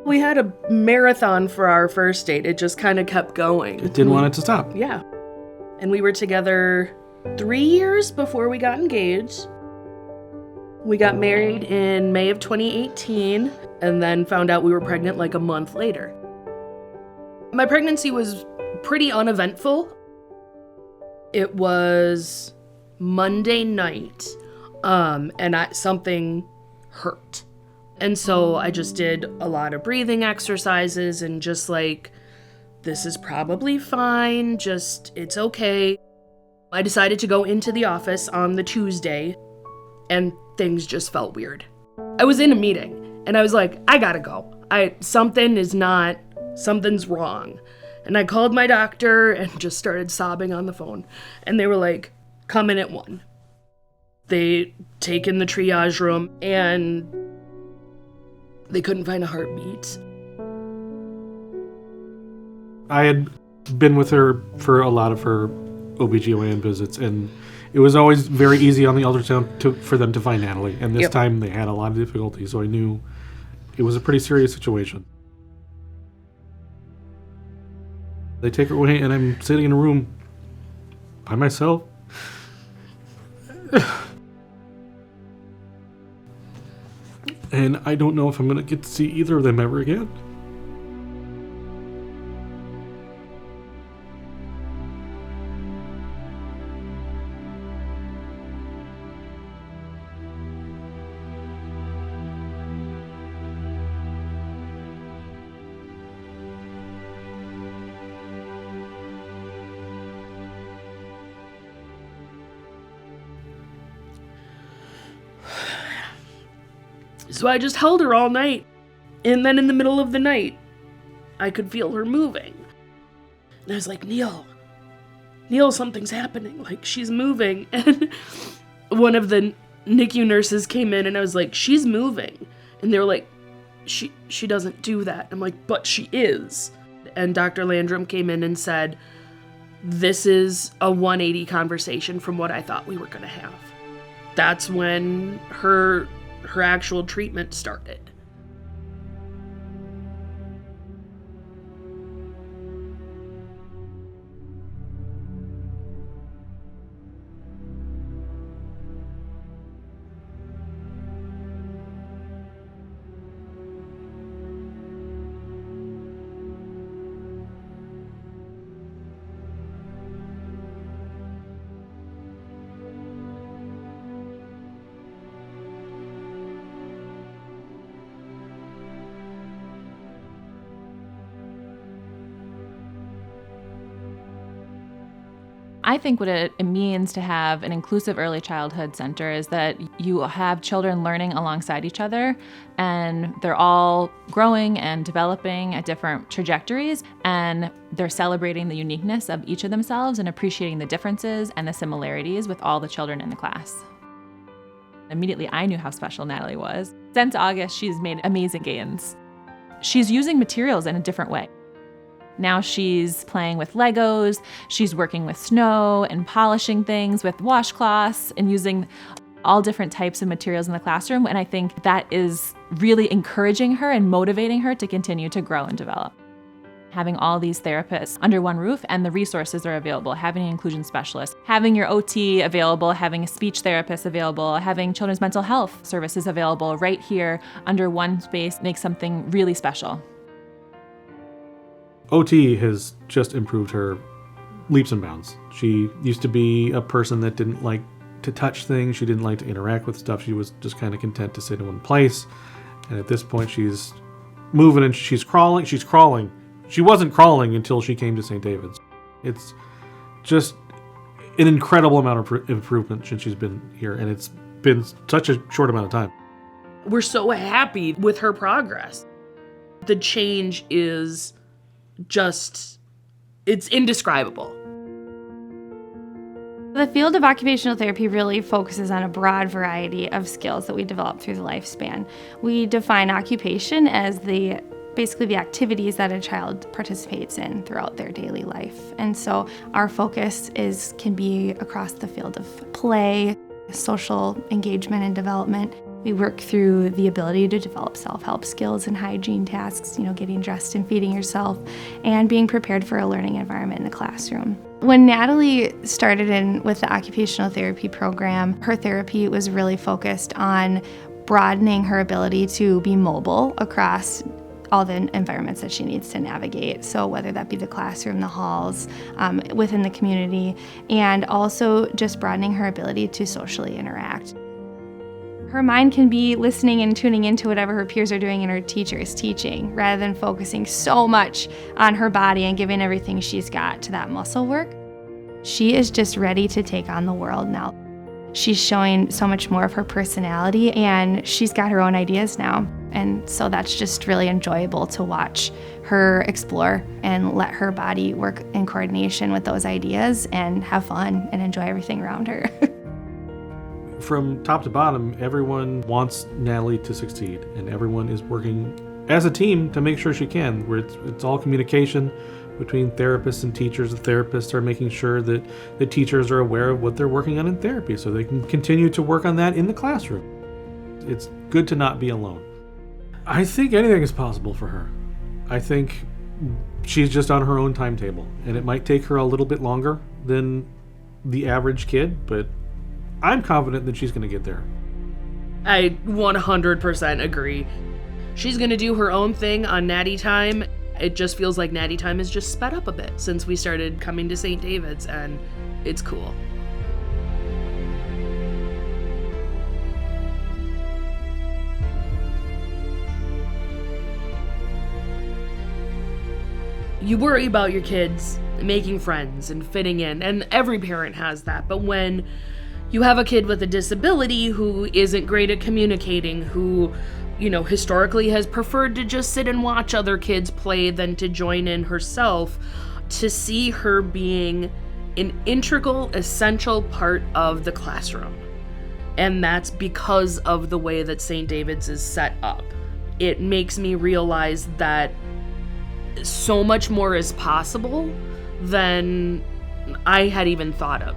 We had a marathon for our first date. It just kind of kept going. It didn't want it to stop. Yeah. And we were together 3 years before we got engaged. We got married in May of 2018 and then found out we were pregnant like a month later. My pregnancy was pretty uneventful. It was Monday night, and something hurt. And so I just did a lot of breathing exercises and just like, this is probably fine, it's okay. I decided to go into the office on the Tuesday, and things just felt weird. I was in a meeting, and I was like, I gotta go. Something's wrong. And I called my doctor and just started sobbing on the phone. And they were like, come in at 1. They take in the triage room, and they couldn't find a heartbeat. I had been with her for a lot of her OBGYN visits, and it was always very easy on the ultrasound for them to find Natalie. And this time they had a lot of difficulty, so I knew it was a pretty serious situation. They take her away, and I'm sitting in a room by myself. And I don't know if I'm going to get to see either of them ever again. So I just held her all night. And then in the middle of the night, I could feel her moving. And I was like, Neil, something's happening. Like, she's moving. And one of the NICU nurses came in, and I was like, she's moving. And they were like, she doesn't do that. I'm like, but she is. And Dr. Landrum came in and said, this is a 180 conversation from what I thought we were going to have. That's when her actual treatment started. I think what it means to have an inclusive early childhood center is that you have children learning alongside each other, and they're all growing and developing at different trajectories, and they're celebrating the uniqueness of each of themselves and appreciating the differences and the similarities with all the children in the class. Immediately, I knew how special Natalie was. Since August, she's made amazing gains. She's using materials in a different way. Now she's playing with Legos, she's working with snow and polishing things with washcloths and using all different types of materials in the classroom. And I think that is really encouraging her and motivating her to continue to grow and develop. Having all these therapists under one roof, and the resources are available, having an inclusion specialist, having your OT available, having a speech therapist available, having children's mental health services available right here under one space makes something really special. OT has just improved her leaps and bounds. She used to be a person that didn't like to touch things. She didn't like to interact with stuff. She was just kind of content to sit in one place. And at this point, she's moving and she's crawling. She's crawling. She wasn't crawling until she came to St. David's. It's just an incredible amount of improvement since she's been here. And it's been such a short amount of time. We're so happy with her progress. The change is it's indescribable. The field of occupational therapy really focuses on a broad variety of skills that we develop through the lifespan. We define occupation as basically the activities that a child participates in throughout their daily life. And so our focus can be across the field of play, social engagement and development, We work through the ability to develop self-help skills and hygiene tasks, getting dressed and feeding yourself, and being prepared for a learning environment in the classroom. When Natalie started in with the occupational therapy program, her therapy was really focused on broadening her ability to be mobile across all the environments that she needs to navigate. So whether that be the classroom, the halls, within the community, and also just broadening her ability to socially interact. Her mind can be listening and tuning into whatever her peers are doing and her teacher is teaching, rather than focusing so much on her body and giving everything she's got to that muscle work. She is just ready to take on the world now. She's showing so much more of her personality, and she's got her own ideas now. And so that's just really enjoyable to watch her explore and let her body work in coordination with those ideas and have fun and enjoy everything around her. From top to bottom, everyone wants Natalie to succeed, and everyone is working as a team to make sure she can, where it's all communication between therapists and teachers. The therapists are making sure that the teachers are aware of what they're working on in therapy so they can continue to work on that in the classroom. It's good to not be alone. I think anything is possible for her. I think she's just on her own timetable, and it might take her a little bit longer than the average kid, but I'm confident that she's going to get there. I 100% agree. She's going to do her own thing on Natty Time. It just feels like Natty Time has just sped up a bit since we started coming to St. David's, and it's cool. You worry about your kids making friends and fitting in, and every parent has that, but when you have a kid with a disability who isn't great at communicating, who, historically has preferred to just sit and watch other kids play than to join in herself, to see her being an integral, essential part of the classroom. And that's because of the way that St. David's is set up. It makes me realize that so much more is possible than I had even thought of.